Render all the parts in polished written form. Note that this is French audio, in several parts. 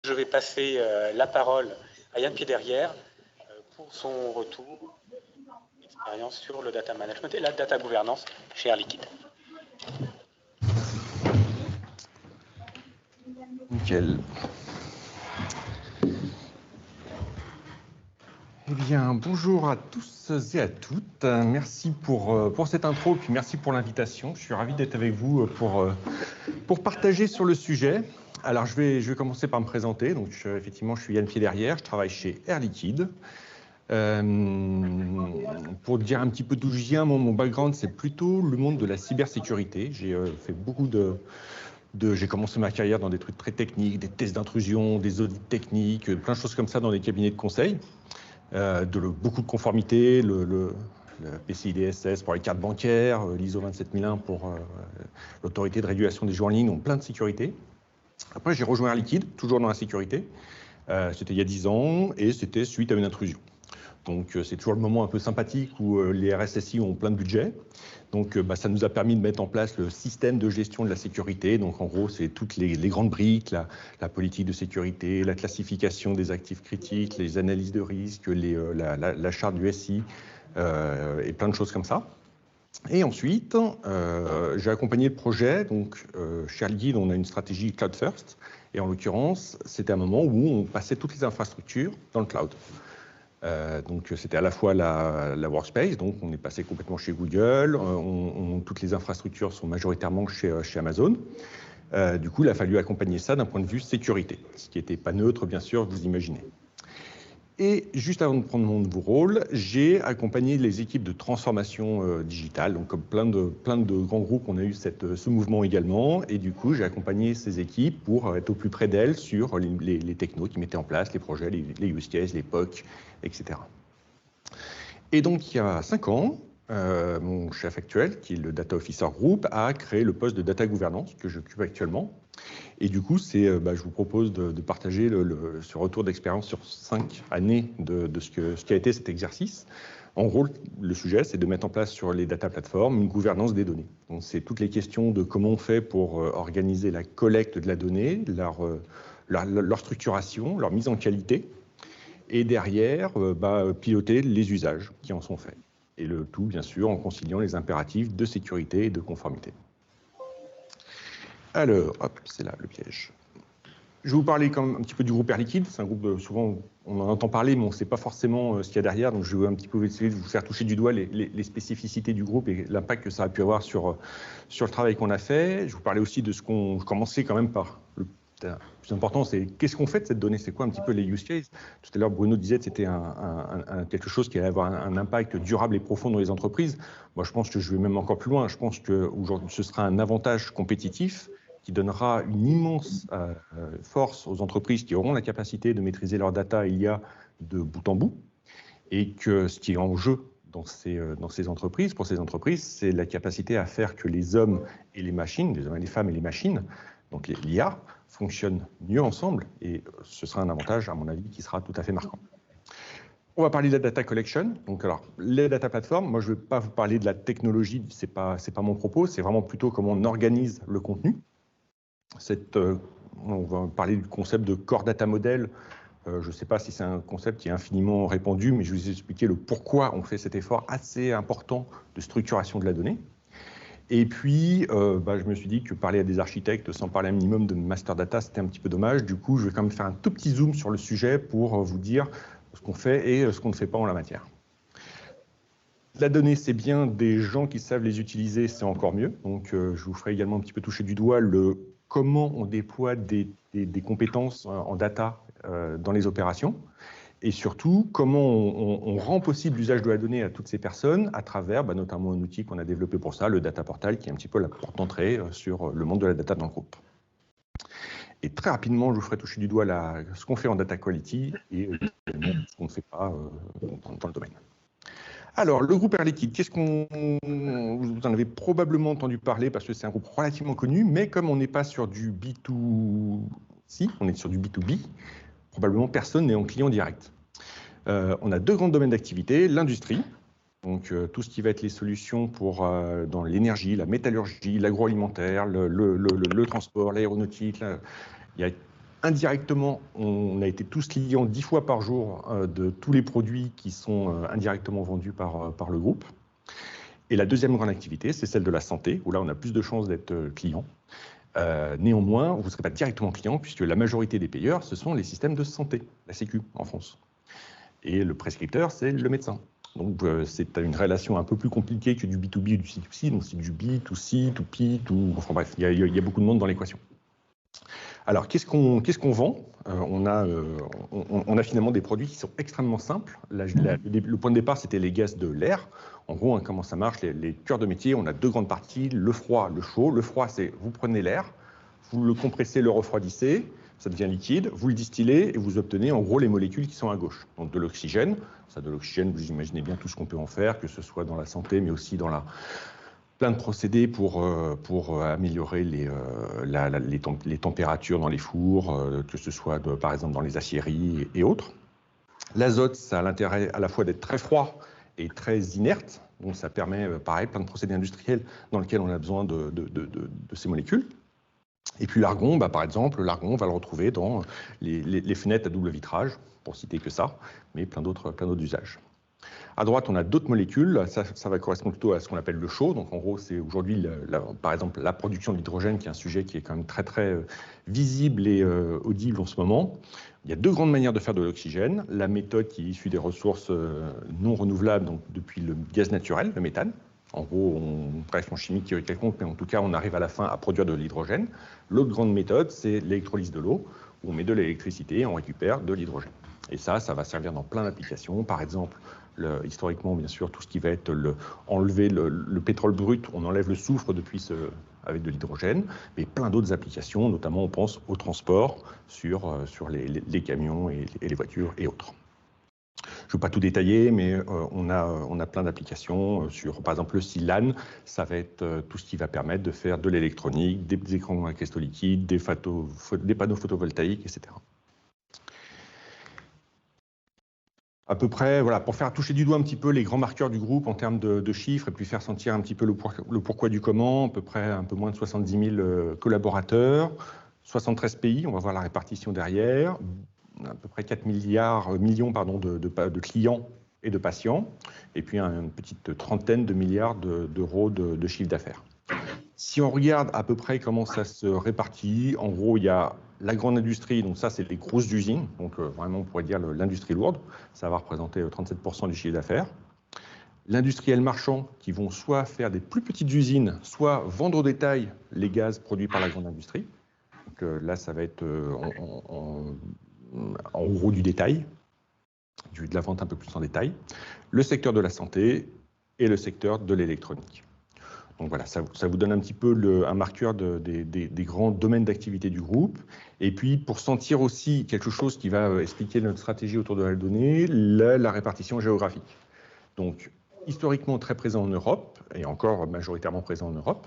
Je vais passer la parole à Yann Piederrière pour son retour d'expérience sur le data management et la data gouvernance chez Air Liquide. Nickel. Eh bien, bonjour à tous et à toutes. Merci pour cette intro, puis merci pour l'invitation. Je suis ravi d'être avec vous pour partager sur le sujet. Alors, je vais commencer par me présenter. Donc, effectivement, je suis Yann Piederrière, je travaille chez Air Liquide. Pour dire un petit peu d'où je viens, mon background, c'est plutôt le monde de la cybersécurité. J'ai fait beaucoup j'ai commencé ma carrière dans des trucs très techniques, des tests d'intrusion, des audits techniques, plein de choses comme ça dans des cabinets de conseil. Beaucoup de conformité, le PCI DSS pour les cartes bancaires, l'ISO 27001 pour l'autorité de régulation des jeux en ligne, donc plein de sécurité. Après, j'ai rejoint Air Liquide, toujours dans la sécurité. C'était il y a 10 ans et c'était suite à une intrusion. Donc, c'est toujours le moment un peu sympathique où les RSSI ont plein de budget. Donc, ça nous a permis de mettre en place le système de gestion de la sécurité. Donc, en gros, c'est toutes les grandes briques, la politique de sécurité, la classification des actifs critiques, les analyses de risque, la charte du SI et plein de choses comme ça. Et ensuite, j'ai accompagné le projet. Donc, chez Air Liquide, on a une stratégie Cloud First. Et en l'occurrence, c'était un moment où on passait toutes les infrastructures dans le cloud. Donc c'était à la fois la workspace, donc on est passé complètement chez Google, toutes les infrastructures sont majoritairement chez Amazon. Du coup, il a fallu accompagner ça d'un point de vue sécurité, ce qui n'était pas neutre, bien sûr, vous imaginez. Et juste avant de prendre mon nouveau rôle, j'ai accompagné les équipes de transformation digitale. Donc, comme plein de grands groupes, on a eu ce mouvement également. Et du coup, j'ai accompagné ces équipes pour être au plus près d'elles sur les technos qui mettaient en place, les projets, les use cases, les POC, etc. Et donc, il y a 5 ans, mon chef actuel, qui est le Data Officer Group, a créé le poste de Data Gouvernance que j'occupe actuellement. Et du coup, je vous propose de partager ce retour d'expérience sur 5 années de ce qui a été cet exercice. En gros, le sujet, c'est de mettre en place sur les data platforms une gouvernance des données. Donc, c'est toutes les questions de comment on fait pour organiser la collecte de la donnée, leur structuration, leur mise en qualité, et derrière, piloter les usages qui en sont faits. Et le tout, bien sûr, en conciliant les impératifs de sécurité et de conformité. Alors, hop, c'est là le piège. Je vais vous parler quand même un petit peu du groupe Air Liquide. C'est un groupe, souvent, on en entend parler, mais on ne sait pas forcément ce qu'il y a derrière. Donc, je vais un petit peu essayer de vous faire toucher du doigt les spécificités du groupe et l'impact que ça a pu avoir sur le travail qu'on a fait. Je vais vous parler aussi de ce qu'on commençait quand même par le plus important, c'est qu'est-ce qu'on fait de cette donnée? C'est quoi un petit peu les use cases? Tout à l'heure, Bruno disait que c'était quelque chose qui allait avoir un impact durable et profond dans les entreprises. Moi, je pense que je vais même encore plus loin. Je pense qu'aujourd'hui, ce sera un avantage compétitif qui donnera une immense force aux entreprises qui auront la capacité de maîtriser leur data IA de bout en bout. Et que ce qui est en jeu dans ces entreprises, pour ces entreprises, c'est la capacité à faire que les hommes et les machines, les hommes et les femmes et les machines, donc l'IA, fonctionnent mieux ensemble. Et ce sera un avantage, à mon avis, qui sera tout à fait marquant. On va parler de la data collection. Donc, alors, les data platforms, moi, je ne vais pas vous parler de la technologie, ce n'est pas mon propos, c'est vraiment plutôt comment on organise le contenu. On va parler du concept de core data model. Je ne sais pas si c'est un concept qui est infiniment répandu, mais je vais vous expliquer le pourquoi on fait cet effort assez important de structuration de la donnée. Et puis, je me suis dit que parler à des architectes sans parler un minimum de master data, c'était un petit peu dommage. Du coup, je vais quand même faire un tout petit zoom sur le sujet pour vous dire ce qu'on fait et ce qu'on ne fait pas en la matière. La donnée, c'est bien, des gens qui savent les utiliser, c'est encore mieux. Donc, je vous ferai également un petit peu toucher du doigt comment on déploie des compétences en data dans les opérations. Et surtout, comment on rend possible l'usage de la donnée à toutes ces personnes à travers notamment un outil qu'on a développé pour ça, le Data Portal, qui est un petit peu la porte d'entrée sur le monde de la data dans le groupe. Et très rapidement, je vous ferai toucher du doigt ce qu'on fait en data quality et ce qu'on ne fait pas dans le domaine. Alors, le groupe Air Liquide, vous en avez probablement entendu parler parce que c'est un groupe relativement connu, mais comme on n'est pas sur du B2C, on est sur du B2B, probablement personne n'est en client direct. On a 2 grands domaines d'activité, l'industrie, donc tout ce qui va être les solutions dans l'énergie, la métallurgie, l'agroalimentaire, le transport, l'aéronautique. Il y a Indirectement, on a été tous clients 10 fois par jour de tous les produits qui sont indirectement vendus par le groupe. Et la deuxième grande activité, c'est celle de la santé, où là, on a plus de chances d'être client. Néanmoins, vous ne serez pas directement client, puisque la majorité des payeurs, ce sont les systèmes de santé, la Sécu en France. Et le prescripteur, c'est le médecin. Donc, c'est une relation un peu plus compliquée que du B2B ou du C2C, donc c'est du B2C, 2P, enfin bref, il y a beaucoup de monde dans l'équation. Alors, qu'est-ce qu'on vend? On a finalement des produits qui sont extrêmement simples. Le point de départ, c'était les gaz de l'air. En gros, comment ça marche, les cœurs de métier, on a deux grandes parties, le froid, le chaud. Le froid, c'est vous prenez l'air, vous le compressez, le refroidissez, ça devient liquide, vous le distillez et vous obtenez en gros les molécules qui sont à gauche. Donc de l'oxygène. Ça, de l'oxygène, vous imaginez bien tout ce qu'on peut en faire, que ce soit dans la santé, mais aussi dans plein de procédés pour améliorer les températures dans les fours, que ce soit par exemple dans les aciéries et autres. L'azote, ça a l'intérêt à la fois d'être très froid et très inerte, donc ça permet, pareil, plein de procédés industriels dans lesquels on a besoin de ces molécules. Et puis l'argon, par exemple, l'argon, on va le retrouver dans les fenêtres à double vitrage, pour citer que ça, mais plein d'autres usages. À droite, on a d'autres molécules. Ça va correspondre plutôt à ce qu'on appelle le chaud. Donc, en gros, c'est aujourd'hui, par exemple, la production de l'hydrogène, qui est un sujet qui est quand même très, très visible et audible en ce moment. Il y a deux grandes manières de faire de l'oxygène. La méthode qui est issue des ressources non renouvelables, donc depuis le gaz naturel, le méthane. En gros, bref, en chimie théorique quelconque, mais en tout cas, on arrive à la fin à produire de l'hydrogène. L'autre grande méthode, c'est l'électrolyse de l'eau, où on met de l'électricité et on récupère de l'hydrogène. Et ça va servir dans plein d'applications. Par exemple, historiquement, bien sûr, tout ce qui va être enlever le pétrole brut, on enlève le soufre avec de l'hydrogène, mais plein d'autres applications, notamment on pense au transport sur les camions et les voitures et autres. Je ne vais pas tout détailler, mais on a plein d'applications sur, par exemple, le silane, ça va être tout ce qui va permettre de faire de l'électronique, des écrans à cristaux liquides, des panneaux photovoltaïques, etc. À peu près, voilà, pour faire toucher du doigt un petit peu les grands marqueurs du groupe en termes de chiffres et puis faire sentir un petit peu le pourquoi du comment, à peu près un peu moins de 70 000 collaborateurs, 73 pays, on va voir la répartition derrière, à peu près 4 millions de clients et de patients, et puis une petite trentaine de milliards d'euros de chiffre d'affaires. Si on regarde à peu près comment ça se répartit, en gros, il y a la grande industrie, donc ça, c'est les grosses usines, donc vraiment, on pourrait dire l'industrie lourde, ça va représenter 37% du chiffre d'affaires. L'industriel marchand, qui vont soit faire des plus petites usines, soit vendre au détail les gaz produits par la grande industrie. Donc là, ça va être en gros du détail, de la vente un peu plus en détail. Le secteur de la santé et le secteur de l'électronique. Donc voilà, ça vous donne un petit peu un marqueur des grands domaines d'activité du groupe. Et puis, pour sentir aussi quelque chose qui va expliquer notre stratégie autour de la donnée, la répartition géographique. Donc, historiquement très présent en Europe, et encore majoritairement présent en Europe.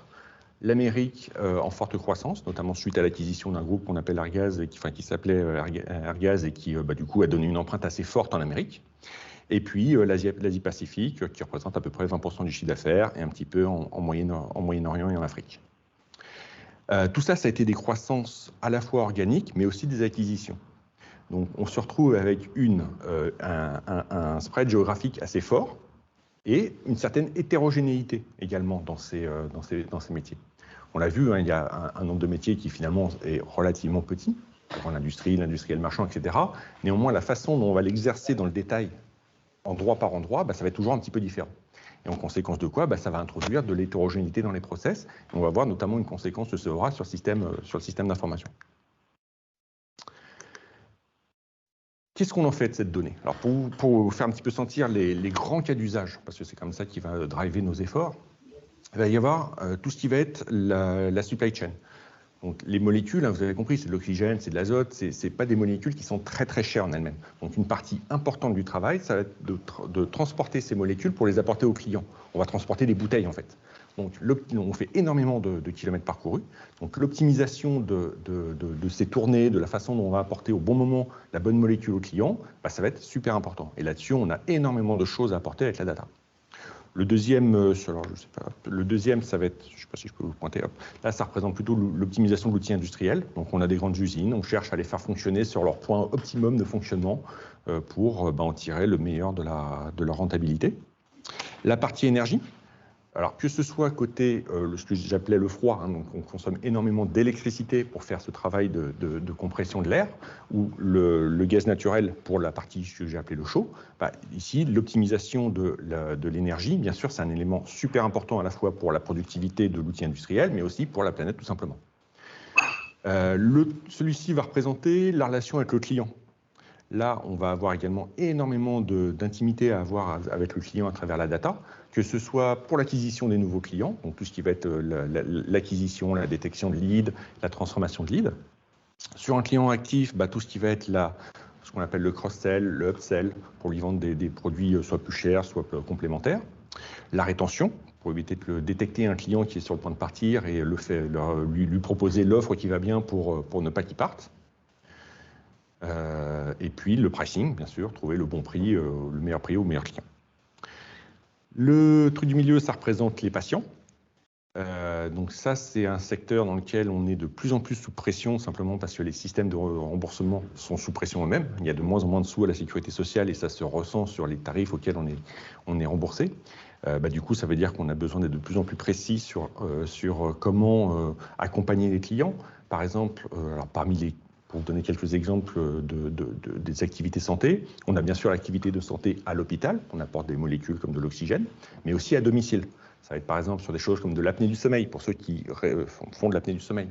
L'Amérique en forte croissance, notamment suite à l'acquisition d'un groupe qu'on appelle Airgas, qui s'appelait Airgas et qui, du coup, a donné une empreinte assez forte en Amérique. Et puis l'Asie-Pacifique, qui représente à peu près 20% du chiffre d'affaires, et un petit peu en Moyen-Orient et en Afrique. Tout ça, ça a été des croissances à la fois organiques, mais aussi des acquisitions. Donc on se retrouve avec un spread géographique assez fort, et une certaine hétérogénéité également dans ces métiers. On l'a vu, il y a un nombre de métiers qui finalement est relativement petit, pour l'industrie, l'industriel marchand, etc. Néanmoins, la façon dont on va l'exercer dans le détail, endroit par endroit, ça va être toujours un petit peu différent. Et en conséquence de quoi, ça va introduire de l'hétérogénéité dans les process. Et on va voir notamment une conséquence de ce aura sur le système d'information. Qu'est-ce qu'on en fait de cette donnée? Alors pour vous faire un petit peu sentir les grands cas d'usage, parce que c'est comme ça qui va driver nos efforts, il va y avoir tout ce qui va être la supply chain. Donc les molécules, vous avez compris, c'est de l'oxygène, c'est de l'azote, c'est pas des molécules qui sont très très chères en elles-mêmes. Donc une partie importante du travail, ça va être de transporter ces molécules pour les apporter aux clients. On va transporter des bouteilles en fait. Donc on fait énormément de kilomètres parcourus. Donc l'optimisation de ces tournées, de la façon dont on va apporter au bon moment la bonne molécule au client, ça va être super important. Et là-dessus, on a énormément de choses à apporter avec la data. Le deuxième, alors, je sais pas, le deuxième, ça va être, je ne sais pas si je peux vous pointer, hop. Là, ça représente plutôt l'optimisation de l'outil industriel. Donc, on a des grandes usines, on cherche à les faire fonctionner sur leur point optimum de fonctionnement pour en tirer le meilleur de leur rentabilité. La partie énergie, alors que ce soit côté ce que j'appelais le froid, donc on consomme énormément d'électricité pour faire ce travail de compression de l'air, ou le gaz naturel pour la partie que j'ai appelé le chaud. Ici, l'optimisation de l'énergie, bien sûr, c'est un élément super important à la fois pour la productivité de l'outil industriel, mais aussi pour la planète tout simplement. Celui-ci va représenter la relation avec le client. Là, on va avoir également énormément d'intimité à avoir avec le client à travers la data, que ce soit pour l'acquisition des nouveaux clients, donc tout ce qui va être l'acquisition, la détection de leads, la transformation de leads. Sur un client actif, tout ce qui va être ce qu'on appelle le cross-sell, le up-sell, pour lui vendre des produits soit plus chers, soit complémentaires. La rétention, pour éviter de détecter un client qui est sur le point de partir et lui proposer l'offre qui va bien pour ne pas qu'il parte. Et puis le pricing, bien sûr, trouver le bon prix, le meilleur prix au meilleur client. Le truc du milieu, ça représente les patients. Donc ça, c'est un secteur dans lequel on est de plus en plus sous pression, simplement parce que les systèmes de remboursement sont sous pression eux-mêmes. Il y a de moins en moins de sous à la sécurité sociale et ça se ressent sur les tarifs auxquels on est remboursé. Du coup, ça veut dire qu'on a besoin d'être de plus en plus précis sur comment accompagner les clients. Par exemple, pour vous donner quelques exemples des activités santé, on a bien sûr l'activité de santé à l'hôpital, on apporte des molécules comme de l'oxygène, mais aussi à domicile. Ça va être par exemple sur des choses comme de l'apnée du sommeil, pour ceux qui font de l'apnée du sommeil,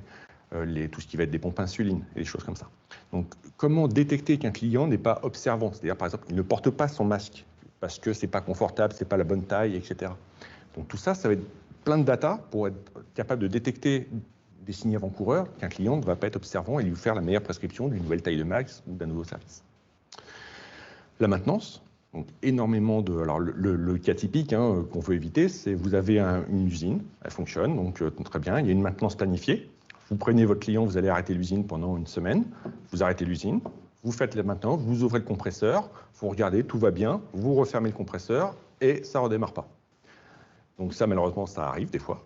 tout ce qui va être des pompes insuline et des choses comme ça. Donc, comment détecter qu'un client n'est pas observant? C'est-à-dire, par exemple, il ne porte pas son masque parce que ce n'est pas confortable, ce n'est pas la bonne taille, etc. Donc, tout ça, ça va être plein de data pour être capable de détecter des signes avant-coureurs qu'un client ne va pas être observant et lui faire la meilleure prescription d'une nouvelle taille de max ou d'un nouveau service. La maintenance, donc énormément de... Alors le cas typique qu'on veut éviter, c'est vous avez une usine, elle fonctionne, donc très bien, il y a une maintenance planifiée. Vous prenez votre client, vous allez arrêter l'usine pendant une semaine, vous arrêtez l'usine, vous faites la maintenance, vous ouvrez le compresseur, vous regardez, tout va bien, vous refermez le compresseur et ça ne redémarre pas. Donc ça, malheureusement, ça arrive des fois.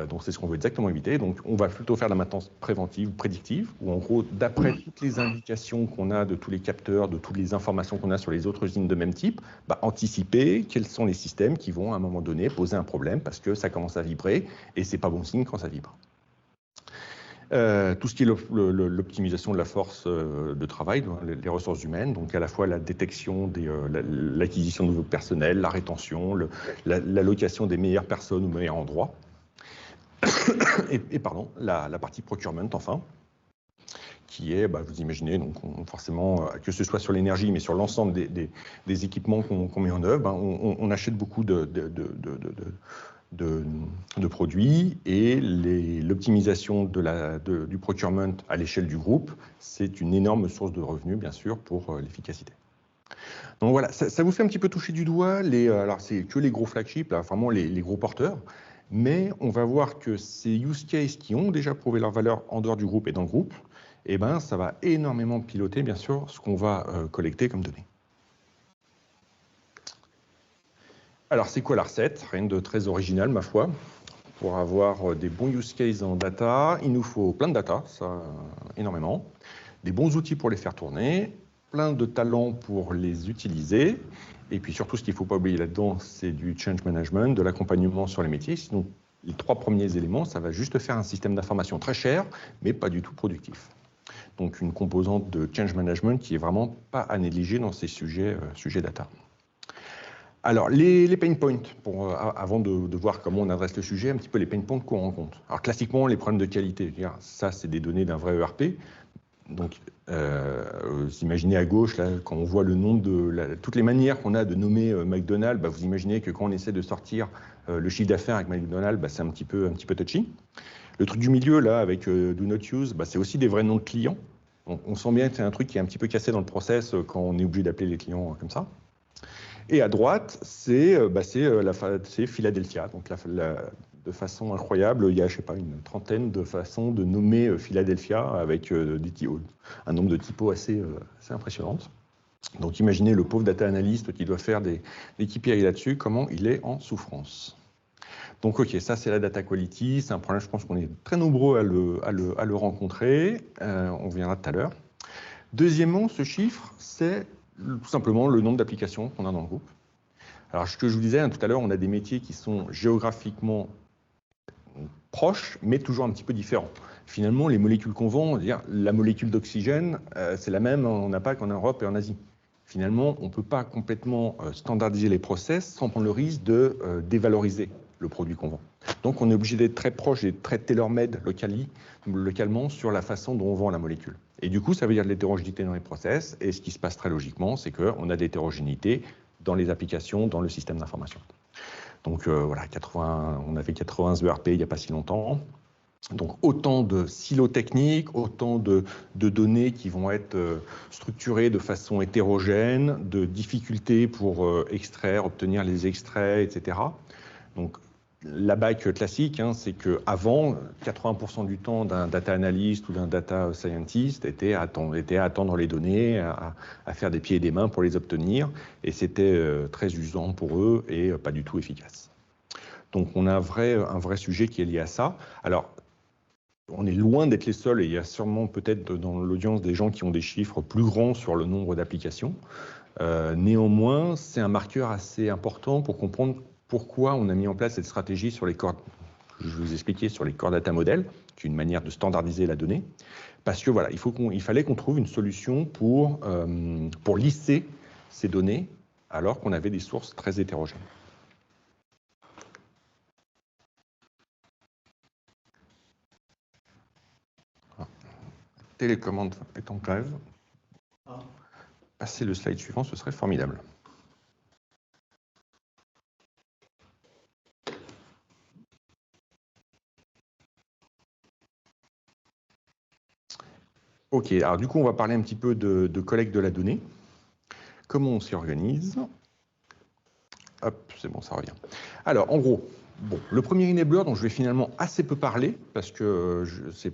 Donc c'est ce qu'on veut exactement éviter. Donc on va plutôt faire la maintenance préventive ou prédictive, où en gros, d'après toutes les indications qu'on a de tous les capteurs, de toutes les informations qu'on a sur les autres usines de même type, anticiper quels sont les systèmes qui vont à un moment donné poser un problème parce que ça commence à vibrer et c'est pas bon signe quand ça vibre. Tout ce qui est l'optimisation de la force de travail, les ressources humaines, donc à la fois la détection, l'acquisition de nouveaux personnels, la rétention, l'allocation des meilleures personnes au meilleur endroit. et la partie procurement, enfin, qui est, vous imaginez, donc forcément, que ce soit sur l'énergie, mais sur l'ensemble des équipements qu'on met en œuvre, on achète beaucoup de produits et l'optimisation du procurement à l'échelle du groupe, c'est une énorme source de revenus, bien sûr, pour l'efficacité. Donc voilà, ça vous fait un petit peu toucher du doigt, alors c'est que les gros flagships, là, vraiment les gros porteurs, mais on va voir que ces use cases qui ont déjà prouvé leur valeur en dehors du groupe et dans le groupe, ça va énormément piloter, bien sûr, ce qu'on va collecter comme données. Alors, c'est quoi la recette? Rien de très original, ma foi. Pour avoir des bons use cases en data, il nous faut plein de data, ça, énormément, des bons outils pour les faire tourner, plein de talents pour les utiliser, et puis surtout, ce qu'il ne faut pas oublier là-dedans, c'est du change management, de l'accompagnement sur les métiers. Sinon, les 3 premiers éléments, ça va juste faire un système d'information très cher, mais pas du tout productif. Donc, une composante de change management qui est vraiment pas à négliger dans ces sujets data. Alors, les pain points, avant de voir comment on adresse le sujet, un petit peu les pain points qu'on rencontre. Alors, classiquement, les problèmes de qualité. Ça, c'est des données d'un vrai ERP. Donc, vous imaginez à gauche, là, quand on voit le nom toutes les manières qu'on a de nommer McDonald's, vous imaginez que quand on essaie de sortir le chiffre d'affaires avec McDonald's, c'est un petit peu touchy. Le truc du milieu, là, avec Do Not Use, c'est aussi des vrais noms de clients. On sent bien que c'est un truc qui est un petit peu cassé dans le process quand on est obligé d'appeler les clients comme ça. Et à droite, c'est Philadelphia. Donc, de façon incroyable, il y a, je sais pas, une trentaine de façons de nommer Philadelphia avec un nombre de typos assez impressionnantes. Donc imaginez le pauvre data analyst qui doit faire des KPI là-dessus, comment il est en souffrance. Donc ok, ça c'est la data quality, c'est un problème, je pense qu'on est très nombreux à le rencontrer, on verra tout à l'heure. Deuxièmement, ce chiffre, c'est tout simplement le nombre d'applications qu'on a dans le groupe. Alors ce que je vous disais tout à l'heure, on a des métiers qui sont géographiquement proches, mais toujours un petit peu différents. Finalement, les molécules qu'on vend, on va dire, la molécule d'oxygène, c'est la même en APAC, en Europe et en Asie. Finalement, on ne peut pas complètement standardiser les process sans prendre le risque de dévaloriser le produit qu'on vend. Donc on est obligé d'être très proche et très tailor-made localement sur la façon dont on vend la molécule. Et du coup, ça veut dire de l'hétérogénéité dans les process, et ce qui se passe très logiquement, c'est qu'on a de l'hétérogénéité dans les applications, dans le système d'information. Donc voilà, on avait 80 ERP il n'y a pas si longtemps. Donc autant de silos techniques, autant de données qui vont être structurées de façon hétérogène, de difficultés pour extraire, obtenir les extraits, etc. Donc la bague classique, c'est qu'avant, 80% du temps d'un data analyst ou d'un data scientist était à attendre les données, à faire des pieds et des mains pour les obtenir, et c'était très usant pour eux et pas du tout efficace. Donc on a un vrai sujet qui est lié à ça. Alors, on est loin d'être les seuls, et il y a sûrement peut-être dans l'audience des gens qui ont des chiffres plus grands sur le nombre d'applications. Néanmoins, c'est un marqueur assez important pour comprendre pourquoi on a mis en place cette stratégie sur les corps, je vous expliquais, sur les core data models, qui est une manière de standardiser la donnée. Parce que voilà, il fallait qu'on trouve une solution pour lisser ces données, alors qu'on avait des sources très hétérogènes. Télécommande est en grève. Passer le slide suivant, ce serait formidable. Ok, alors du coup, on va parler un petit peu de collecte de la donnée. Comment on s'y organise? Hop, c'est bon, ça revient. Alors, en gros, le premier enabler dont je vais finalement assez peu parler, parce que c'est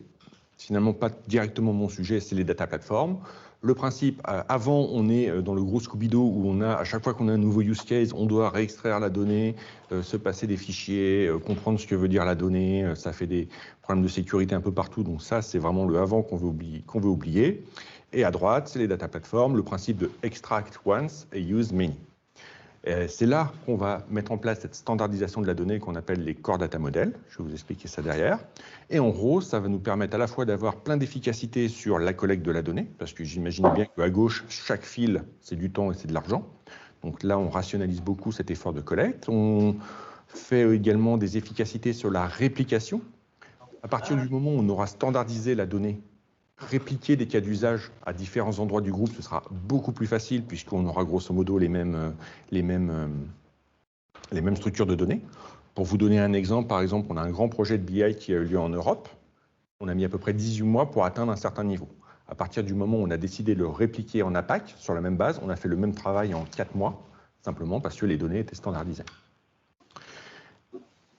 finalement pas directement mon sujet, c'est les data platforms. Le principe, avant, on est dans le gros Scooby-Doo où on a, à chaque fois qu'on a un nouveau use case, on doit réextraire la donnée, se passer des fichiers, comprendre ce que veut dire la donnée. Ça fait des problèmes de sécurité un peu partout. Donc ça, c'est vraiment le avant qu'on veut oublier. Et à droite, c'est les data platforms, le principe de extract once et use many. C'est là qu'on va mettre en place cette standardisation de la donnée qu'on appelle les core data models. Je vais vous expliquer ça derrière. Et en gros, ça va nous permettre à la fois d'avoir plein d'efficacité sur la collecte de la donnée, parce que j'imagine bien qu'à gauche, chaque fil, c'est du temps et c'est de l'argent. Donc là, on rationalise beaucoup cet effort de collecte. On fait également des efficacités sur la réplication. À partir du moment où on aura standardisé la donnée, répliquer des cas d'usage à différents endroits du groupe, ce sera beaucoup plus facile puisqu'on aura grosso modo les mêmes structures de données. Pour vous donner un exemple, par exemple, on a un grand projet de BI qui a eu lieu en Europe. On a mis à peu près 18 mois pour atteindre un certain niveau. À partir du moment où on a décidé de le répliquer en APAC, sur la même base, on a fait le même travail en 4 mois, simplement parce que les données étaient standardisées.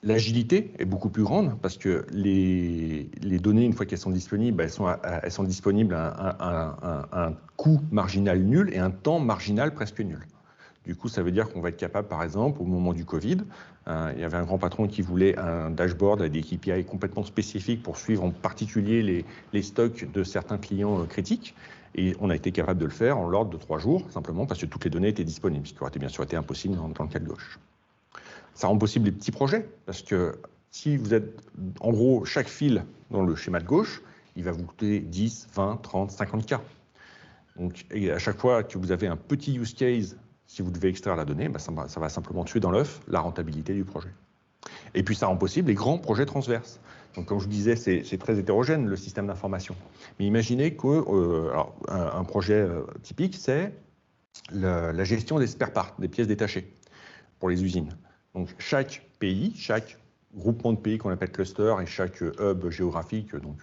L'agilité est beaucoup plus grande parce que les données, une fois qu'elles sont disponibles, elles sont disponibles à un coût marginal nul et un temps marginal presque nul. Du coup, ça veut dire qu'on va être capable, par exemple, au moment du Covid, il y avait un grand patron qui voulait un dashboard avec des KPI complètement spécifiques pour suivre en particulier les stocks de certains clients critiques. Et on a été capable de le faire en l'ordre de 3 jours, simplement parce que toutes les données étaient disponibles, ce qui aurait bien sûr été impossible dans le cas de gauche. Ça rend possible les petits projets, parce que si vous êtes, en gros, chaque fil dans le schéma de gauche, il va vous coûter 10, 20, 30, 50 K. Donc, et à chaque fois que vous avez un petit use case, si vous devez extraire la donnée, ça va simplement tuer dans l'œuf la rentabilité du projet. Et puis, ça rend possible les grands projets transverses. Donc, comme je vous disais, c'est très hétérogène, le système d'information. Mais imaginez qu'un projet typique, c'est la gestion des spare parts, des pièces détachées pour les usines. Donc, chaque pays, chaque groupement de pays qu'on appelle cluster et chaque hub géographique, donc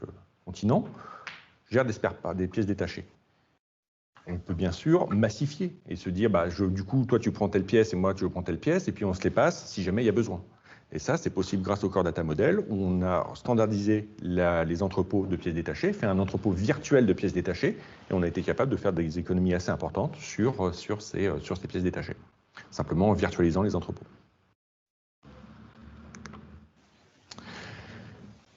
continent, gère des pièces détachées. On peut bien sûr massifier et se dire, du coup, toi tu prends telle pièce et moi je prends telle pièce, et puis on se les passe si jamais il y a besoin. Et ça, c'est possible grâce au Core Data Model, où on a standardisé les entrepôts de pièces détachées, fait un entrepôt virtuel de pièces détachées, et on a été capable de faire des économies assez importantes sur ces pièces détachées, simplement en virtualisant les entrepôts.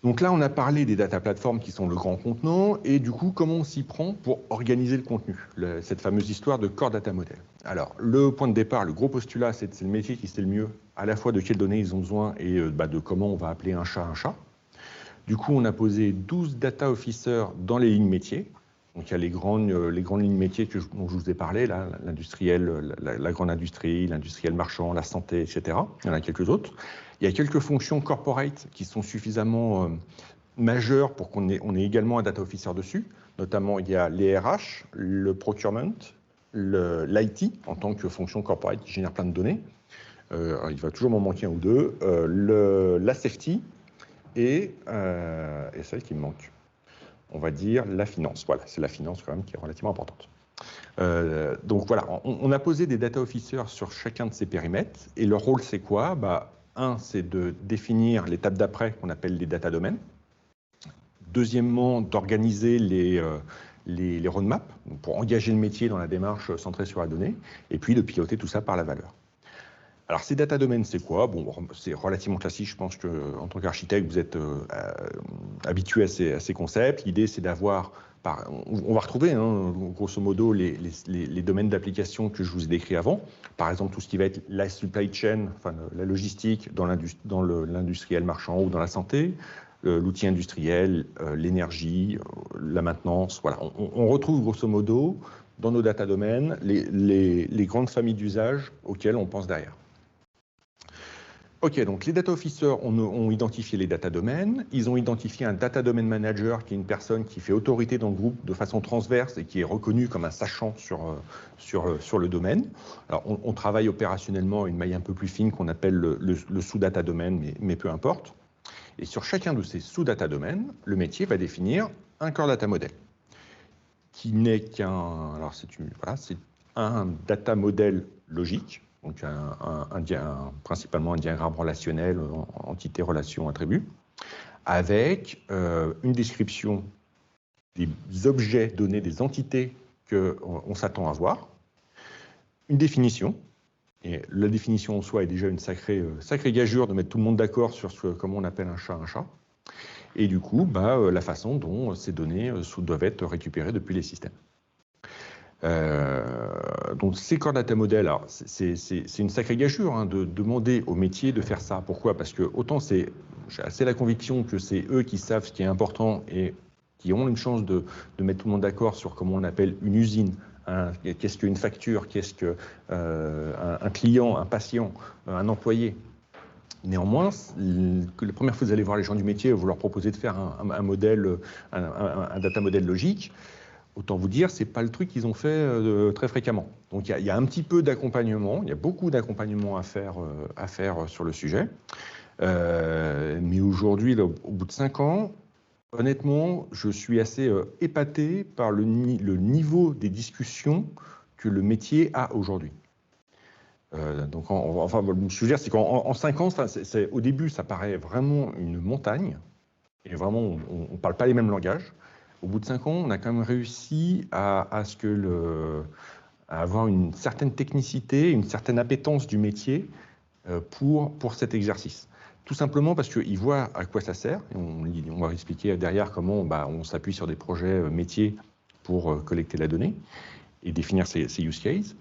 Donc là, on a parlé des data platforms qui sont le grand contenant, et du coup, comment on s'y prend pour organiser le contenu, cette fameuse histoire de Core Data Model. Alors, le point de départ, le gros postulat, c'est le métier qui sait le mieux, à la fois de quelles données ils ont besoin et de comment on va appeler un chat un chat. Du coup, on a posé 12 data officers dans les lignes métiers. Donc, il y a les grandes lignes métiers dont je vous ai parlé, là, l'industriel, la grande industrie, l'industriel marchand, la santé, etc. Il y en a quelques autres. Il y a quelques fonctions corporate qui sont suffisamment majeures pour qu'on ait également un data officer dessus. Notamment, il y a les RH, le procurement, l'IT en tant que fonction corporate qui génère plein de données. Il va toujours m'en manquer un ou deux. La safety et celle qui me manque. On va dire la finance. Voilà, c'est la finance quand même qui est relativement importante. Donc voilà, on a posé des data officers sur chacun de ces périmètres. Et leur rôle, c'est quoi? Un, c'est de définir l'étape d'après qu'on appelle les data domaines. Deuxièmement, d'organiser les roadmaps pour engager le métier dans la démarche centrée sur la donnée. Et puis de piloter tout ça par la valeur. Alors, ces data domaines, c'est quoi? Bon, c'est relativement classique. Je pense qu'en tant qu'architecte, vous êtes habitué à ces concepts. L'idée, c'est d'avoir... On va retrouver, grosso modo, les domaines d'application que je vous ai décrits avant. Par exemple, tout ce qui va être la supply chain, enfin, la logistique dans l'industriel marchand ou dans la santé, l'outil industriel, l'énergie, la maintenance. Voilà. On retrouve, grosso modo, dans nos data domaines, les grandes familles d'usages auxquelles on pense derrière. Ok, donc les data officers ont identifié les data domaines, ils ont identifié un data domain manager qui est une personne qui fait autorité dans le groupe de façon transverse et qui est reconnu comme un sachant sur le domaine. Alors on travaille opérationnellement à une maille un peu plus fine qu'on appelle le sous-data domaine, mais peu importe. Et sur chacun de ces sous-data domaines, le métier va définir un core data model, qui n'est qu'un... Alors c'est un data model logique, donc principalement un diagramme relationnel, entité, relation, attribut, avec une description des objets donnés, des entités qu'on s'attend à voir, une définition, et la définition en soi est déjà une sacrée gageure de mettre tout le monde d'accord sur comment on appelle un chat, et du coup, la façon dont ces données doivent être récupérées depuis les systèmes. Donc ces core data models, c'est une sacrée gageure de demander au métier de faire ça. Pourquoi? Parce que autant j'ai assez la conviction que c'est eux qui savent ce qui est important et qui ont une chance de mettre tout le monde d'accord sur comment on appelle une usine, qu'est-ce qu'une facture, qu'est-ce qu'un client, un patient, un employé. Néanmoins, la première fois que vous allez voir les gens du métier, vous leur proposez de faire un modèle, un data model logique. Autant vous dire, ce n'est pas le truc qu'ils ont fait très fréquemment. Donc il y a un petit peu d'accompagnement, il y a beaucoup d'accompagnement à faire sur le sujet. Mais aujourd'hui, au bout de 5 ans, honnêtement, je suis assez épaté par le niveau des discussions que le métier a aujourd'hui. Donc, le sujet, c'est qu'en 5 ans, au début, ça paraît vraiment une montagne, et vraiment, on ne parle pas les mêmes langages. Au bout de 5 ans, on a quand même réussi à avoir une certaine technicité, une certaine appétence du métier pour cet exercice. Tout simplement parce qu'ils voient à quoi ça sert. Et on va expliquer derrière comment on s'appuie sur des projets métiers pour collecter la donnée et définir ces use cases.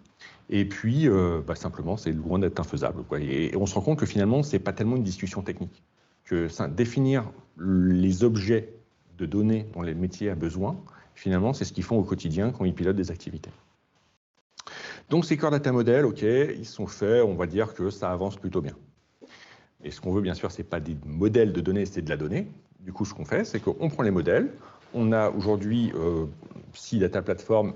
Et puis, simplement, c'est loin d'être infaisable, quoi. Et on se rend compte que finalement, ce n'est pas tellement une discussion technique. Que définir les objets de données dont les métiers ont besoin, finalement, c'est ce qu'ils font au quotidien quand ils pilotent des activités. Donc, ces core data models, OK, ils sont faits, on va dire que ça avance plutôt bien. Et ce qu'on veut, bien sûr, ce n'est pas des modèles de données, c'est de la donnée. Du coup, ce qu'on fait, c'est qu'on prend les modèles. On a aujourd'hui 6 data platforms,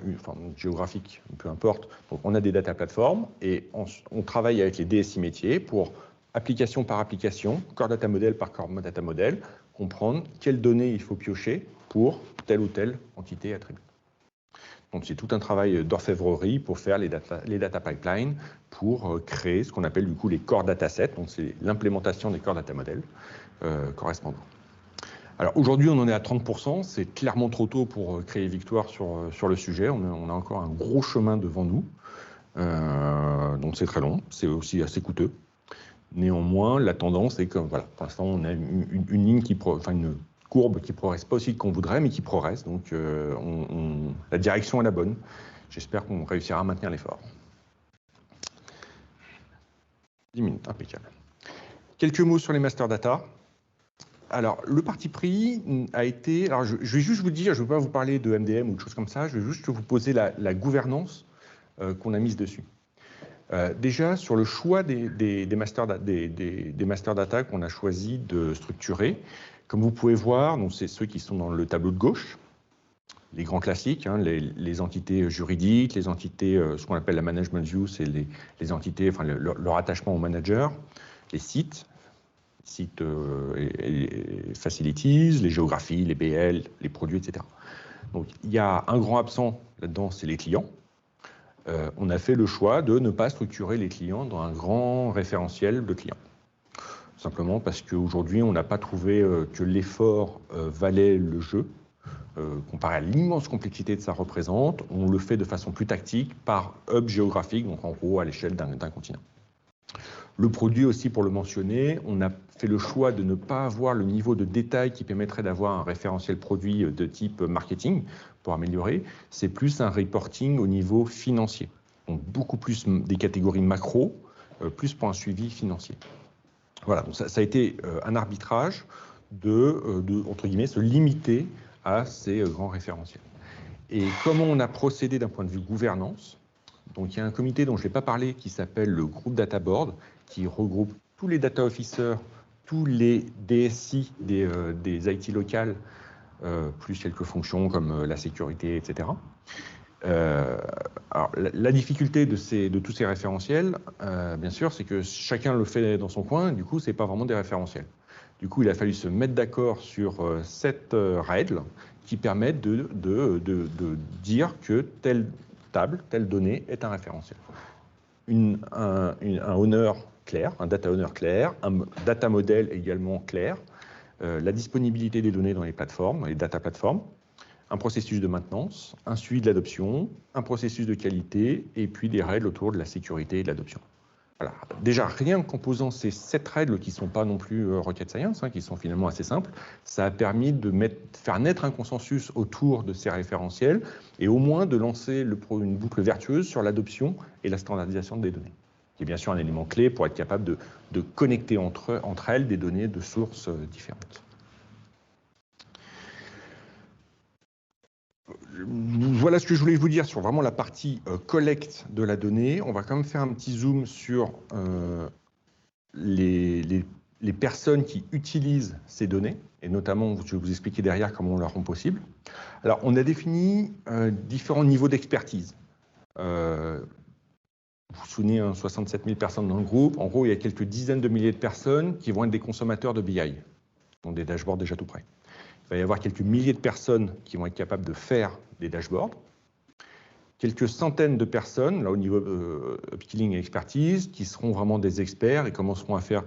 géographiques, peu importe. Donc, on a des data platforms et on travaille avec les DSI métiers pour, application par application, core data model par core data model, comprendre quelles données il faut piocher pour telle ou telle entité attribut. Donc c'est tout un travail d'orfèvrerie pour faire les data pipelines, pour créer ce qu'on appelle du coup les core datasets. Donc c'est l'implémentation des core data models correspondants. Alors aujourd'hui, on en est à 30%. C'est clairement trop tôt pour créer victoire sur le sujet. On a encore un gros chemin devant nous. Donc c'est très long. C'est aussi assez coûteux. Néanmoins, la tendance est que, voilà, pour l'instant, on a une ligne une courbe qui ne progresse pas aussi qu'on voudrait, mais qui progresse. Donc la direction est la bonne. J'espère qu'on réussira à maintenir l'effort. 10 minutes, impeccable. Quelques mots sur les master data. Alors, le parti pris a été... Alors, je vais juste vous dire, je ne vais pas vous parler de MDM ou de choses comme ça, je vais juste vous poser la gouvernance qu'on a mise dessus. Déjà, sur le choix des master data qu'on a choisi de structurer, comme vous pouvez voir, c'est ceux qui sont dans le tableau de gauche, les grands classiques, hein, les entités juridiques, les entités, ce qu'on appelle la management view, c'est les entités, enfin leur attachement au manager, les sites et facilities, les géographies, les BL, les produits, etc. Donc il y a un grand absent là-dedans, c'est les clients. On a fait le choix de ne pas structurer les clients dans un grand référentiel de clients. Simplement parce qu'aujourd'hui, on n'a pas trouvé que l'effort valait le jeu. Comparé à l'immense complexité que ça représente, on le fait de façon plus tactique par hub géographique, donc en gros à l'échelle d'un continent. Le produit aussi, pour le mentionner, on a fait le choix de ne pas avoir le niveau de détail qui permettrait d'avoir un référentiel produit de type marketing pour améliorer. C'est plus un reporting au niveau financier. Donc beaucoup plus des catégories macro, plus pour un suivi financier. Voilà, donc ça a été un arbitrage entre guillemets, se limiter à ces grands référentiels. Et comment on a procédé d'un point de vue gouvernance? Donc il y a un comité dont je ne vais pas parler qui s'appelle le groupe Data Board, qui regroupe tous les data officers, tous les DSI des IT locales, plus quelques fonctions comme la sécurité, etc. Alors, la difficulté de tous ces référentiels, bien sûr, c'est que chacun le fait dans son coin, du coup, ce n'est pas vraiment des référentiels. Du coup, il a fallu se mettre d'accord sur 7 règles qui permettent de dire que telle table, telle donnée est un référentiel. Un owner clair, un data owner clair, un data model également clair, la disponibilité des données dans les plateformes, les data plateformes, un processus de maintenance, un suivi de l'adoption, un processus de qualité et puis des règles autour de la sécurité et de l'adoption. Voilà. Déjà, rien qu'en posant ces 7 règles qui ne sont pas non plus rocket science, qui sont finalement assez simples, ça a permis de faire naître un consensus autour de ces référentiels et au moins de lancer une boucle vertueuse sur l'adoption et la standardisation des données, qui est bien sûr un élément clé pour être capable de connecter entre elles des données de sources différentes. Voilà ce que je voulais vous dire sur vraiment la partie collecte de la donnée. On va quand même faire un petit zoom sur les personnes qui utilisent ces données, et notamment, je vais vous expliquer derrière comment on la rend possible. Alors, on a défini différents niveaux d'expertise. Vous vous souvenez, 67 000 personnes dans le groupe. En gros, il y a quelques dizaines de milliers de personnes qui vont être des consommateurs de BI, donc des dashboards déjà tout prêts. Il va y avoir quelques milliers de personnes qui vont être capables de faire des dashboards. Quelques centaines de personnes, là au niveau upskilling et expertise, qui seront vraiment des experts et commenceront à faire,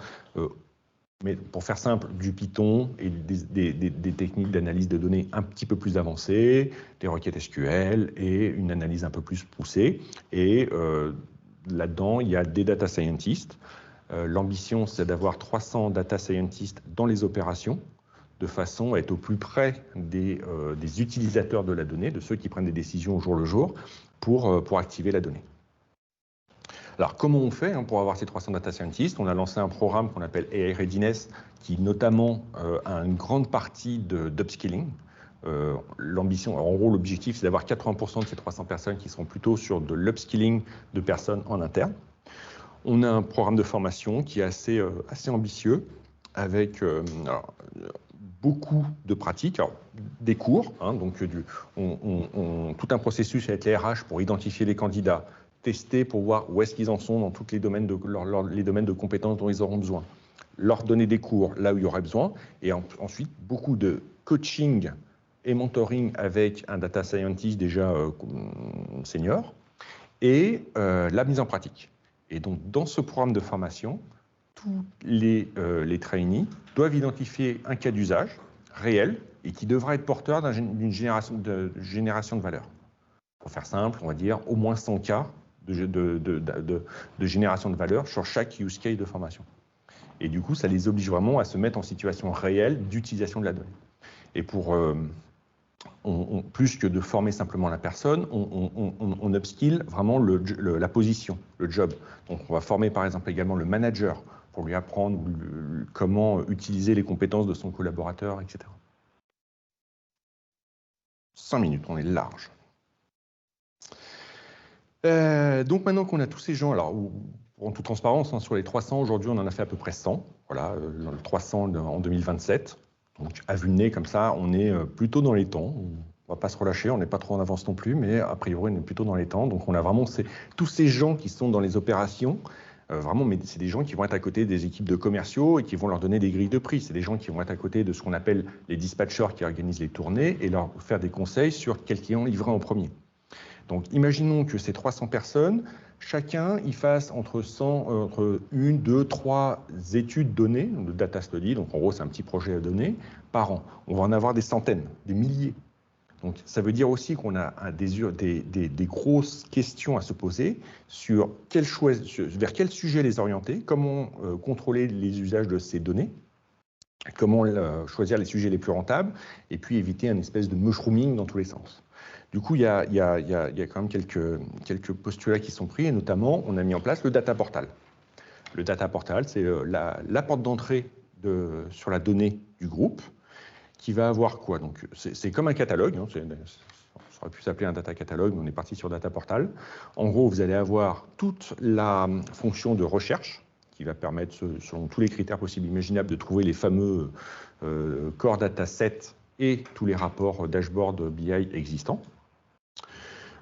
mais pour faire simple, du Python et des techniques d'analyse de données un petit peu plus avancées, des requêtes SQL et une analyse un peu plus poussée. Et là-dedans, il y a des data scientists. L'ambition, c'est d'avoir 300 data scientists dans les opérations, de façon à être au plus près des utilisateurs de la donnée, de ceux qui prennent des décisions au jour le jour, pour activer la donnée. Alors, comment on fait pour avoir ces 300 data scientists? On a lancé un programme qu'on appelle AI Readiness, qui notamment a une grande partie d'upskilling. L'ambition, en gros, l'objectif, c'est d'avoir 80% de ces 300 personnes qui seront plutôt sur de l'upskilling de personnes en interne. On a un programme de formation qui est assez ambitieux, avec beaucoup de pratiques, alors, des cours, donc tout un processus avec les RH pour identifier les candidats, tester pour voir où est-ce qu'ils en sont dans tous les domaines de compétences dont ils auront besoin, leur donner des cours là où il y aurait besoin, et ensuite beaucoup de coaching et mentoring avec un data scientist déjà senior, et la mise en pratique. Et donc, dans ce programme de formation, tous les trainees doivent identifier un cas d'usage réel et qui devra être porteur d'une génération de valeur. Pour faire simple, on va dire au moins 100 cas de génération de valeur sur chaque use case de formation. Et du coup, ça les oblige vraiment à se mettre en situation réelle d'utilisation de la donnée. Et pour plus que de former simplement la personne, on upskill vraiment la position, le job. Donc on va former par exemple également le manager pour lui apprendre comment utiliser les compétences de son collaborateur, etc. 5 minutes, on est large. Donc maintenant qu'on a tous ces gens, alors en toute transparence, sur les 300, aujourd'hui on en a fait à peu près 100, voilà, 300 en 2027. Donc à vue de nez, comme ça, on est plutôt dans les temps. On ne va pas se relâcher, on n'est pas trop en avance non plus, mais a priori on est plutôt dans les temps. Donc on a vraiment tous ces gens qui sont dans les opérations, vraiment, mais c'est des gens qui vont être à côté des équipes de commerciaux et qui vont leur donner des grilles de prix. C'est des gens qui vont être à côté de ce qu'on appelle les dispatchers qui organisent les tournées et leur faire des conseils sur quel client livrer en premier. Donc, imaginons que ces 300 personnes, chacun y fasse entre 1, 2, 3 études données, de data study, donc en gros, c'est un petit projet à donner, par an. On va en avoir des centaines, des milliers. Donc, ça veut dire aussi qu'on a des grosses questions à se poser sur vers quel sujet les orienter, comment contrôler les usages de ces données, comment choisir les sujets les plus rentables, et puis éviter un espèce de mushrooming dans tous les sens. Du coup, il y a quand même quelques postulats qui sont pris, et notamment, on a mis en place le data portal. Le data portal, c'est la porte d'entrée sur la donnée du groupe, qui va avoir quoi? Donc, c'est comme un catalogue, hein, ça aurait pu s'appeler un data catalogue, mais on est parti sur data portal. En gros, vous allez avoir toute la fonction de recherche, qui va permettre, selon tous les critères possibles et imaginables, de trouver les fameux core datasets et tous les rapports dashboard BI existants.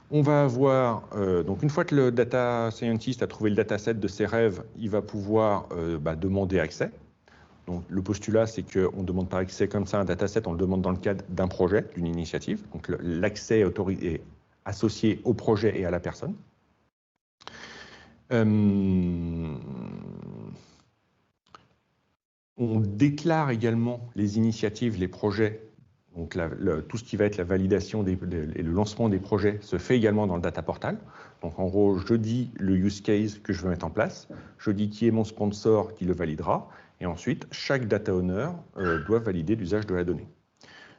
On va avoir, donc une fois que le data scientist a trouvé le dataset de ses rêves, il va pouvoir demander accès. Donc le postulat, c'est qu'on ne demande pas accès comme ça à un dataset, on le demande dans le cadre d'un projet, d'une initiative. Donc l'accès est associé au projet et à la personne. On déclare également les initiatives, les projets. Donc tout ce qui va être la validation et le lancement des projets se fait également dans le data portal. Donc en gros, je dis le use case que je veux mettre en place, je dis qui est mon sponsor qui le validera, et ensuite chaque data owner doit valider l'usage de la donnée.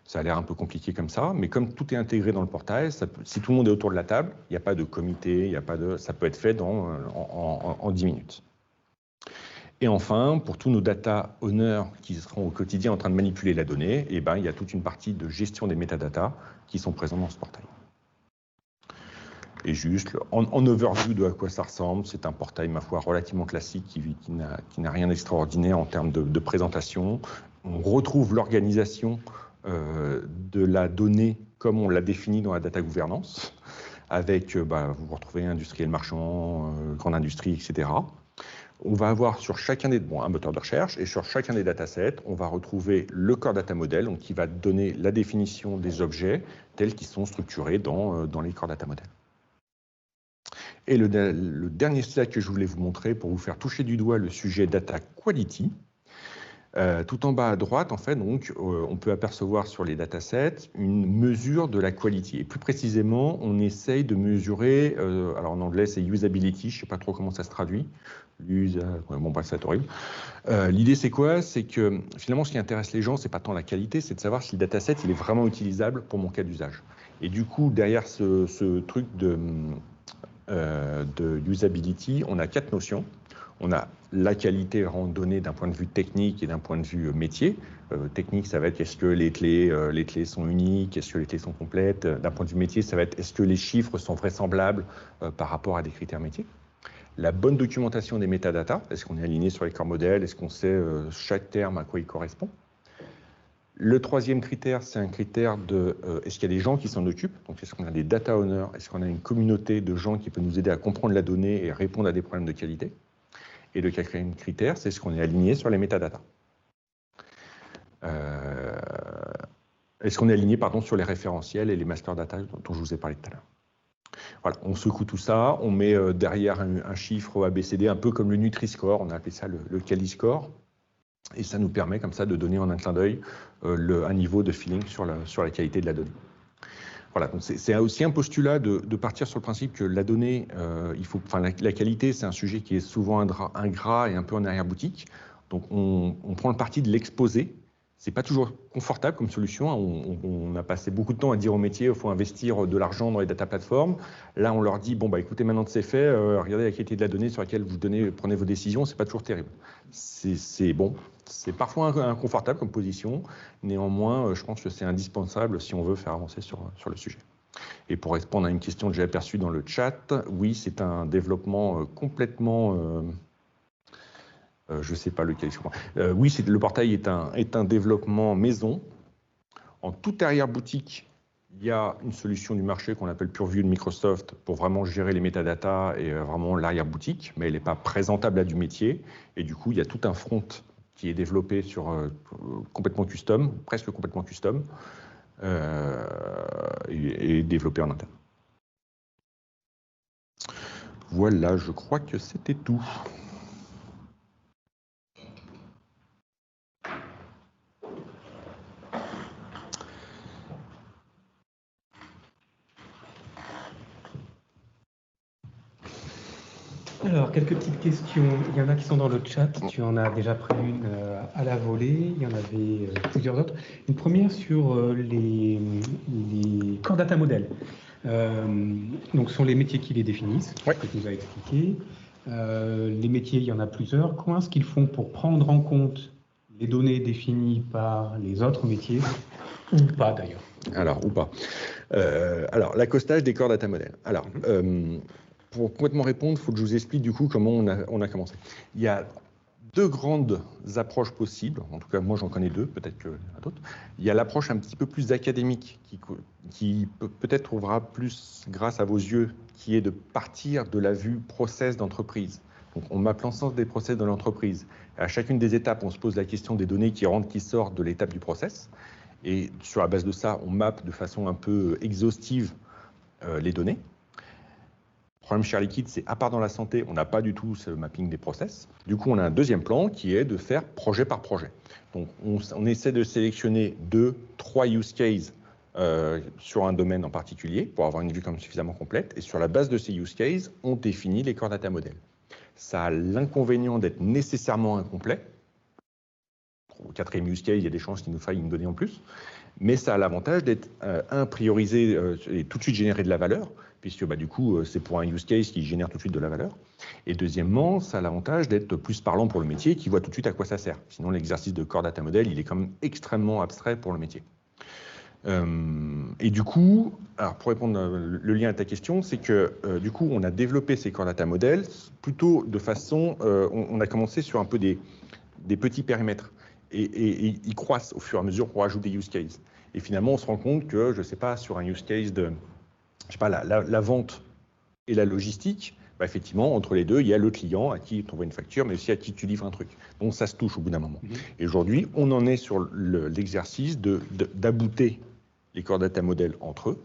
Ça a l'air un peu compliqué comme ça, mais comme tout est intégré dans le portail, si tout le monde est autour de la table, il n'y a pas de comité, ça peut être fait en 10 minutes. Et enfin, pour tous nos data owners qui seront au quotidien en train de manipuler la donnée, il y a toute une partie de gestion des métadatas qui sont présents dans ce portail. Et juste, en overview de à quoi ça ressemble, c'est un portail, ma foi, relativement classique qui n'a rien d'extraordinaire en termes de présentation. On retrouve l'organisation de la donnée comme on l'a définie dans la data gouvernance, avec, vous retrouvez industriel marchand, grande industrie, etc. On va avoir sur chacun un moteur de recherche, et sur chacun des datasets, on va retrouver le core data model, donc qui va donner la définition des objets tels qu'ils sont structurés dans les core data models. Et le dernier slide que je voulais vous montrer pour vous faire toucher du doigt le sujet data quality. Tout en bas à droite, en fait, donc, on peut apercevoir sur les datasets une mesure de la quality. Et plus précisément, on essaye de mesurer, alors en anglais c'est usability, je ne sais pas trop comment ça se traduit. Bon, bref, c'est horrible. L'idée, c'est quoi? C'est que finalement, ce qui intéresse les gens, c'est pas tant la qualité, c'est de savoir si le dataset il est vraiment utilisable pour mon cas d'usage. Et du coup, derrière ce truc de usability, on a 4 notions. On a la qualité donnée d'un point de vue technique et d'un point de vue métier. Technique, ça va être est-ce que les clés sont uniques, est-ce que les clés sont complètes. D'un point de vue métier, ça va être est-ce que les chiffres sont vraisemblables par rapport à des critères métiers. La bonne documentation des métadatas, est-ce qu'on est aligné sur les corps modèles, est-ce qu'on sait chaque terme à quoi il correspond. Le troisième critère, c'est un critère de est-ce qu'il y a des gens qui s'en occupent, donc est-ce qu'on a des data owners, est-ce qu'on a une communauté de gens qui peut nous aider à comprendre la donnée et répondre à des problèmes de qualité. Et le quatrième critère, c'est ce qu'on est aligné sur les métadatas. Est-ce qu'on est aligné, pardon, sur les référentiels et les master data dont je vous ai parlé tout à l'heure? Voilà, on secoue tout ça, on met derrière un chiffre ABCD, un peu comme le Nutri-Score, on a appelé ça le Quali-Score, et ça nous permet comme ça de donner en un clin d'œil un niveau de feeling sur la qualité de la donnée. Voilà, donc c'est aussi un postulat de partir sur le principe que la donnée, la qualité, c'est un sujet qui est souvent ingrat et un peu en arrière-boutique. Donc on prend le parti de l'exposer. C'est pas toujours confortable comme solution. On a passé beaucoup de temps à dire au métier, il faut investir de l'argent dans les data platforms. Là, on leur dit, bon, bah, écoutez, maintenant que c'est fait, regardez la qualité de la donnée sur laquelle vous prenez vos décisions, c'est pas toujours terrible. C'est bon, c'est parfois inconfortable comme position. Néanmoins, je pense que c'est indispensable si on veut faire avancer sur le sujet. Et pour répondre à une question que j'ai aperçue dans le chat, oui, c'est un développement complètement... je ne sais pas lequel. Oui, le portail est un développement maison. En toute arrière-boutique, il y a une solution du marché qu'on appelle PureView de Microsoft pour vraiment gérer les métadatas et vraiment l'arrière-boutique, mais elle n'est pas présentable à du métier. Et du coup, il y a tout un front qui est développé complètement custom, presque complètement custom, et développé en interne. Voilà, je crois que c'était tout. Alors, quelques petites questions. Il y en a qui sont dans le chat. Tu en as déjà pris une à la volée. Il y en avait plusieurs autres. Une première sur les Core Data Models. Donc, ce sont les métiers qui les définissent, Ouais. que tu nous as expliqué. Les métiers, il y en a plusieurs. Comment est-ce qu'ils font pour prendre en compte les données définies par les autres métiers, ou pas d'ailleurs? Alors, ou pas. Alors, l'accostage des Core Data Models. Alors, pour complètement répondre, il faut que je vous explique du coup comment on a commencé. Il y a deux grandes approches possibles, en tout cas moi j'en connais deux, peut-être qu'il y en a d'autres. Il y a l'approche un petit peu plus académique, qui peut-être trouvera plus grâce à vos yeux, qui est de partir de la vue process d'entreprise. Donc on mappe l'ensemble des process de l'entreprise. À chacune des étapes, on se pose la question des données qui rentrent, qui sortent de l'étape du process. Et sur la base de ça, on mappe de façon un peu exhaustive les données. Le problème chez Air Liquide, c'est à part dans la santé, on n'a pas du tout ce mapping des process. Du coup, on a un deuxième plan qui est de faire projet par projet. Donc, on essaie de sélectionner 2-3 use cases sur un domaine en particulier pour avoir une vue comme suffisamment complète. Et sur la base de ces use cases, on définit les Core Data Models. Ça a l'inconvénient d'être nécessairement incomplet. Au quatrième use case, il y a des chances qu'il nous faille une donnée en plus. Mais ça a l'avantage d'être, priorisé et tout de suite générer de la valeur, puisque du coup, c'est pour un use case qui génère tout de suite de la valeur. Et deuxièmement, ça a l'avantage d'être plus parlant pour le métier, qui voit tout de suite à quoi ça sert. Sinon, l'exercice de Core Data Model, il est quand même extrêmement abstrait pour le métier. Et du coup, alors pour répondre le lien à ta question, c'est que du coup, on a développé ces Core Data Models plutôt de façon, on a commencé sur un peu des petits périmètres. Et ils croissent au fur et à mesure pour ajouter des use cases. Et finalement, on se rend compte que, je ne sais pas, sur un use case de, je sais pas, la vente et la logistique, effectivement, entre les deux, il y a le client à qui tu envoies une facture, mais aussi à qui tu livres un truc. Donc, ça se touche au bout d'un moment. Et aujourd'hui, on en est sur l'exercice d'abouter les Core Data Models entre eux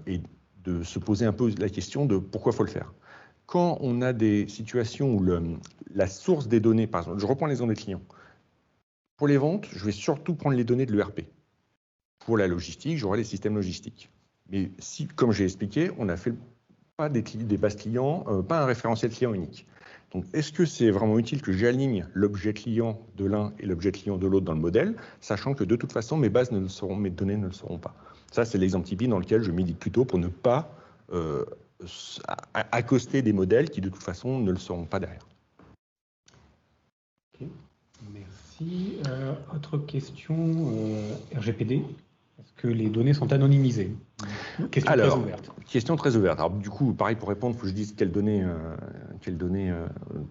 et de se poser un peu la question de pourquoi il faut le faire. Quand on a des situations où la source des données, par exemple, je reprends l'exemple des clients. Pour les ventes, je vais surtout prendre les données de l'ERP. Pour la logistique, j'aurai les systèmes logistiques. Mais si, comme j'ai expliqué, on n'a fait pas des bases clients, pas un référentiel client unique. Donc, est-ce que c'est vraiment utile que j'aligne l'objet client de l'un et l'objet client de l'autre dans le modèle, sachant que de toute façon, mes données ne le seront pas. Ça, c'est l'exemple typique dans lequel je milite plutôt pour ne pas accoster des modèles qui, de toute façon, ne le seront pas derrière. Okay. Merci. Autre question, RGPD. Est-ce que les données sont anonymisées? Question très ouverte. Question très ouverte. Alors, du coup, pareil, pour répondre, il faut que je dise quelles données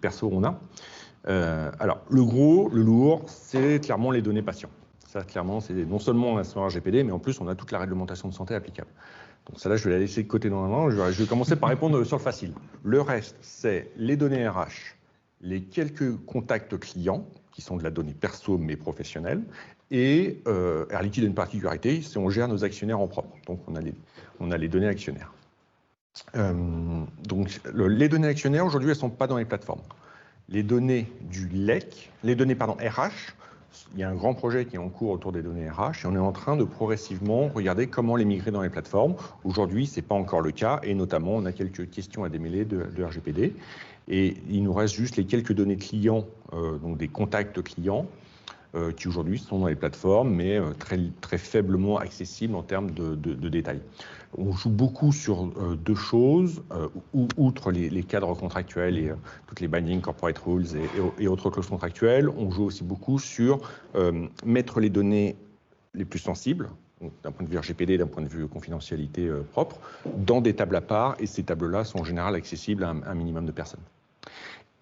perso on a. Alors, le gros, le lourd, c'est clairement les données patients. Ça, clairement, c'est non seulement un RGPD, mais en plus, on a toute la réglementation de santé applicable. Donc, ça, là, je vais la laisser de côté dans un moment. Je vais commencer par répondre sur le facile. Le reste, c'est les données RH, les quelques contacts clients, qui sont de la donnée perso mais professionnelle, Et Air Liquide a une particularité, c'est qu'on gère nos actionnaires en propre. Donc on a les données actionnaires. Donc les données actionnaires, aujourd'hui, elles ne sont pas dans les plateformes. Les données du LEC, les données RH, il y a un grand projet qui est en cours autour des données RH et on est en train de progressivement regarder comment les migrer dans les plateformes. Aujourd'hui, ce n'est pas encore le cas et notamment, on a quelques questions à démêler de RGPD. Et il nous reste juste les quelques données clients, donc des contacts clients, qui aujourd'hui sont dans les plateformes, mais très faiblement accessibles en termes de détails. On joue beaucoup sur deux choses, outre les cadres contractuels et toutes les binding corporate rules et autres clauses contractuelles, on joue aussi beaucoup sur mettre les données les plus sensibles, d'un point de vue RGPD, d'un point de vue confidentialité propre, dans des tables à part, et ces tables-là sont en général accessibles à un minimum de personnes.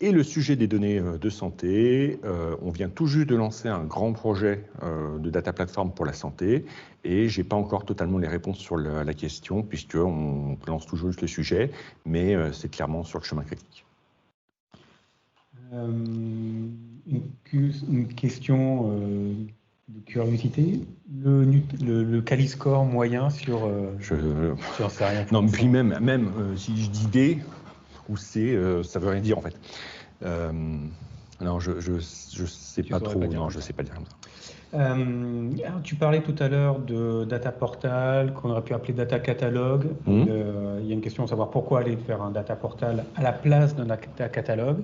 Et le sujet des données de santé, on vient tout juste de lancer un grand projet de data platform pour la santé et je n'ai pas encore totalement les réponses sur la question puisqu'on lance toujours juste le sujet, mais c'est clairement sur le chemin critique. Une question de curiosité. Le Quali-score moyen sur... Je n'en sais rien. Non, puis même si je dis D, ou C, ça veut rien dire en fait. Non, je sais pas trop. Non, je sais pas dire comme ça. Alors, tu parlais tout à l'heure de data portal, qu'on aurait pu appeler data catalogue. Il y a une question à savoir pourquoi aller faire un data portal à la place d'un data catalogue.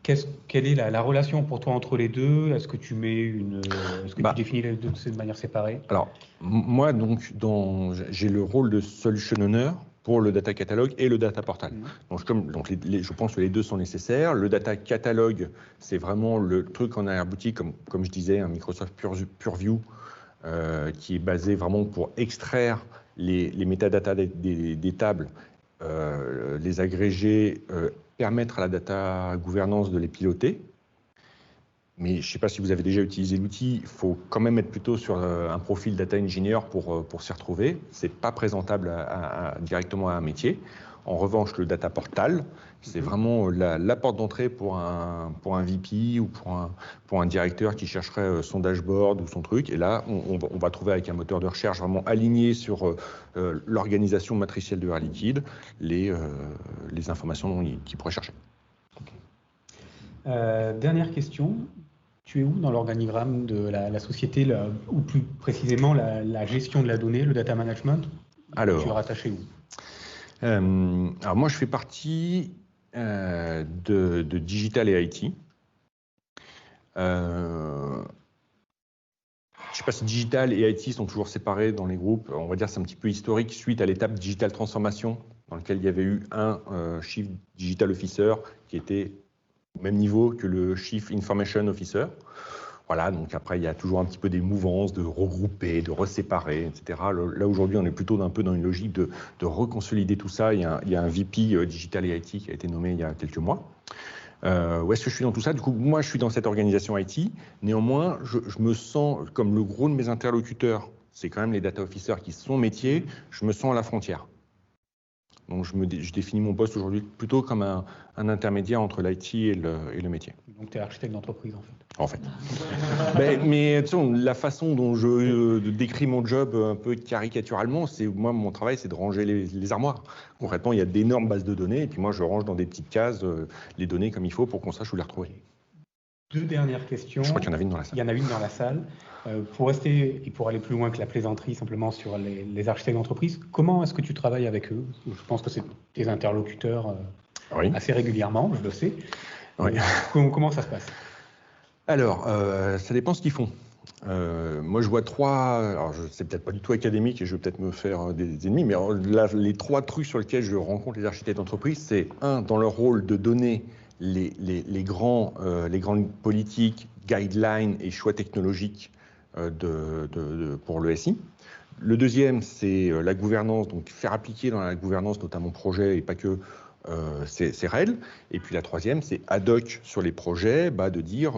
Quelle est la relation pour toi entre les deux? Est-ce que tu mets tu définis les deux de manière séparée? Alors, moi, donc, j'ai le rôle de solution owner pour le data catalogue et le data portal. Donc je pense que les deux sont nécessaires. Le data catalogue, c'est vraiment le truc en arrière-boutique, comme je disais, un Microsoft Purview, qui est basé vraiment pour extraire les métadatas des tables, les agréger, permettre à la data gouvernance de les piloter. Mais je ne sais pas si vous avez déjà utilisé l'outil, il faut quand même être plutôt sur un profil data engineer pour s'y retrouver. Ce n'est pas présentable directement à un métier. En revanche, le data portal, c'est vraiment la porte d'entrée pour un VP ou pour un directeur qui chercherait son dashboard ou son truc. Et là, on va trouver avec un moteur de recherche vraiment aligné sur l'organisation matricielle de Air Liquide les informations qu'il pourrait chercher. Dernière question. Tu es où dans l'organigramme de la société, ou plus précisément la gestion de la donnée, le data management? Alors, tu es rattaché où? Alors moi, je fais partie de Digital et IT. Je ne sais pas si Digital et IT sont toujours séparés dans les groupes. On va dire que c'est un petit peu historique suite à l'étape Digital Transformation, dans laquelle il y avait eu un Chief Digital Officer qui était au même niveau que le Chief Information Officer. Voilà, donc après, il y a toujours un petit peu des mouvances de regrouper, de reséparer, etc. Là, aujourd'hui, on est plutôt un peu dans une logique de reconsolider tout ça. Il y a un VP Digital et IT qui a été nommé il y a quelques mois. Où est-ce que je suis dans tout ça? Du coup, moi, je suis dans cette organisation IT. Néanmoins, je me sens, comme le gros de mes interlocuteurs, c'est quand même les data officers qui sont métiers, je me sens à la frontière. Donc, je définis mon poste aujourd'hui plutôt comme un intermédiaire entre l'IT et le métier. Donc, tu es architecte d'entreprise, en fait. En fait. mais tu sais, la façon dont je décris mon job un peu caricaturalement, moi, mon travail, c'est de ranger les armoires. Concrètement, il y a d'énormes bases de données, et puis moi, je range dans des petites cases les données comme il faut pour qu'on sache où les retrouver. Deux dernières questions. Je crois qu'il y en a une dans la salle. Il y en a une dans la salle. Pour rester et pour aller plus loin que la plaisanterie, simplement sur les architectes d'entreprise, comment est-ce que tu travailles avec eux? Je pense que c'est tes interlocuteurs assez régulièrement, je le sais. Oui. Comment ça se passe? Alors, ça dépend ce qu'ils font. Moi, je vois alors c'est peut-être pas du tout académique et je vais peut-être me faire des ennemis, mais là, les trois trucs sur lesquels je rencontre les architectes d'entreprise, c'est dans leur rôle de donner les grandes politiques, guidelines et choix technologiques pour le SI. Le deuxième, c'est la gouvernance, donc faire appliquer dans la gouvernance, notamment projet et pas que, ces règles. Et puis la troisième, c'est ad hoc sur les projets, de dire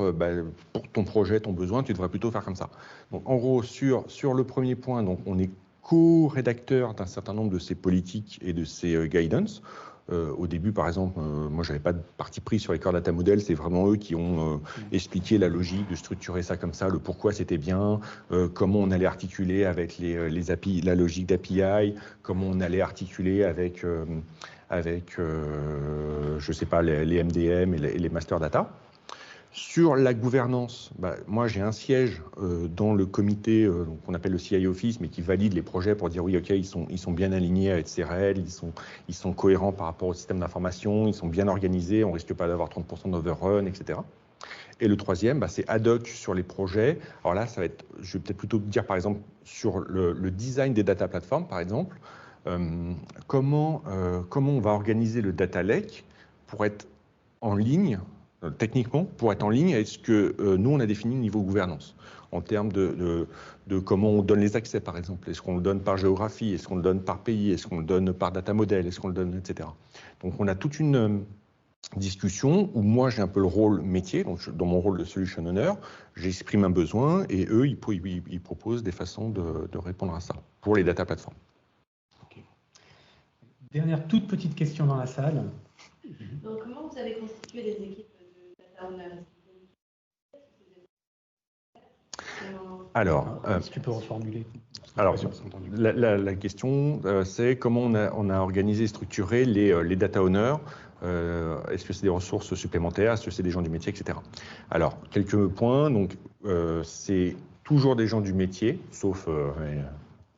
pour ton projet, ton besoin, tu devrais plutôt faire comme ça. Donc en gros, sur le premier point, donc, on est co-rédacteur d'un certain nombre de ces politiques et de ces guidance. Au début, par exemple, moi, j'avais pas de parti pris sur les core data models. C'est vraiment eux qui ont expliqué la logique de structurer ça comme ça, le pourquoi c'était bien, comment on allait articuler avec les API, la logique d'API, comment on allait articuler avec je sais pas, les MDM et les master data. Sur la gouvernance, moi j'ai un siège dans le comité qu'on appelle le CI Office, mais qui valide les projets pour dire oui, ok, ils sont bien alignés avec CRL, ils sont cohérents par rapport au système d'information, ils sont bien organisés, on risque pas d'avoir 30% d'overrun, etc. Et le troisième, c'est ad hoc sur les projets. Alors là, ça va être, je vais peut-être plutôt dire par exemple sur le design des data platforms, par exemple, comment on va organiser le data lake pour être en ligne. Techniquement, pour être en ligne avec ce que nous, on a défini niveau gouvernance, en termes de comment on donne les accès, par exemple. Est-ce qu'on le donne par géographie? Est-ce qu'on le donne par pays? Est-ce qu'on le donne par data model? Est-ce qu'on le donne, etc. Donc, on a toute une discussion où moi, j'ai un peu le rôle métier. Donc, dans mon rôle de solution owner, j'exprime un besoin et eux, ils proposent des façons de répondre à ça pour les data platforms. Okay. Dernière toute petite question dans la salle. Donc, comment vous avez constitué des équipes de data owners? Alors, si tu peux reformuler. Alors, la question, c'est comment on a organisé et structuré les data owners. Est-ce que c'est des ressources supplémentaires? Est-ce que c'est des gens du métier, etc. Alors, quelques points. Donc, c'est toujours des gens du métier, sauf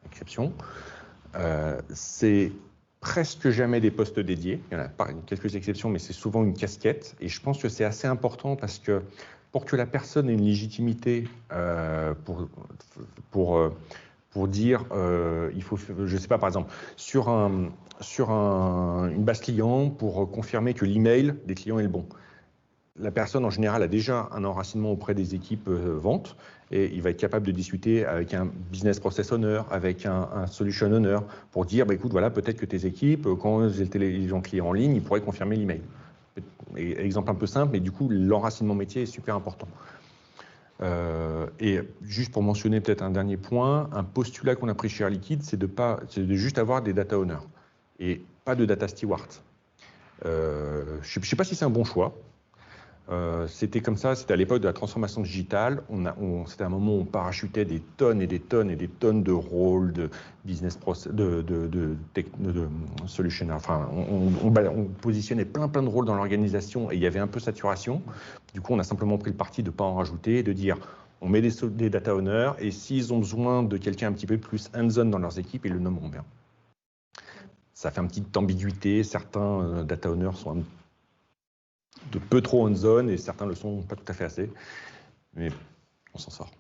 exception. C'est presque jamais des postes dédiés. Il y en a quelques exceptions, mais c'est souvent une casquette. Et je pense que c'est assez important parce que pour que la personne ait une légitimité pour dire, il faut, je ne sais pas, par exemple, sur une base client, pour confirmer que l'email des clients est le bon. La personne, en général, a déjà un enracinement auprès des équipes vente et il va être capable de discuter avec un business process owner, avec un solution owner pour dire, écoute, voilà, peut-être que tes équipes, quand les gens clients en ligne, ils pourraient confirmer l'email. Exemple un peu simple, mais du coup, l'enracinement métier est super important. Et juste pour mentionner peut-être un dernier point, un postulat qu'on a pris chez Air Liquide, c'est de juste avoir des data owners et pas de data stewards. Je ne sais pas si c'est un bon choix. C'était comme ça, c'était à l'époque de la transformation digitale. C'était un moment où on parachutait des tonnes et des tonnes et des tonnes de rôles, de business process, de solution. Enfin, on positionnait plein de rôles dans l'organisation et il y avait un peu saturation. Du coup, on a simplement pris le parti de ne pas en rajouter et de dire on met des data owners et s'ils ont besoin de quelqu'un un petit peu plus hands-on dans leurs équipes, ils le nommeront bien. Ça fait une petite ambiguïté. Certains data owners sont de peu trop hands-on et certains le sont pas tout à fait assez, mais on s'en sort.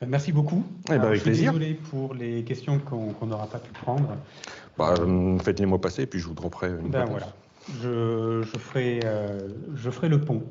Merci beaucoup. Avec plaisir. Désolé pour les questions qu'on n'aura pas pu prendre. Faites-les mois passer, puis je vous dropperai une réponse. Voilà. Je ferai le pont.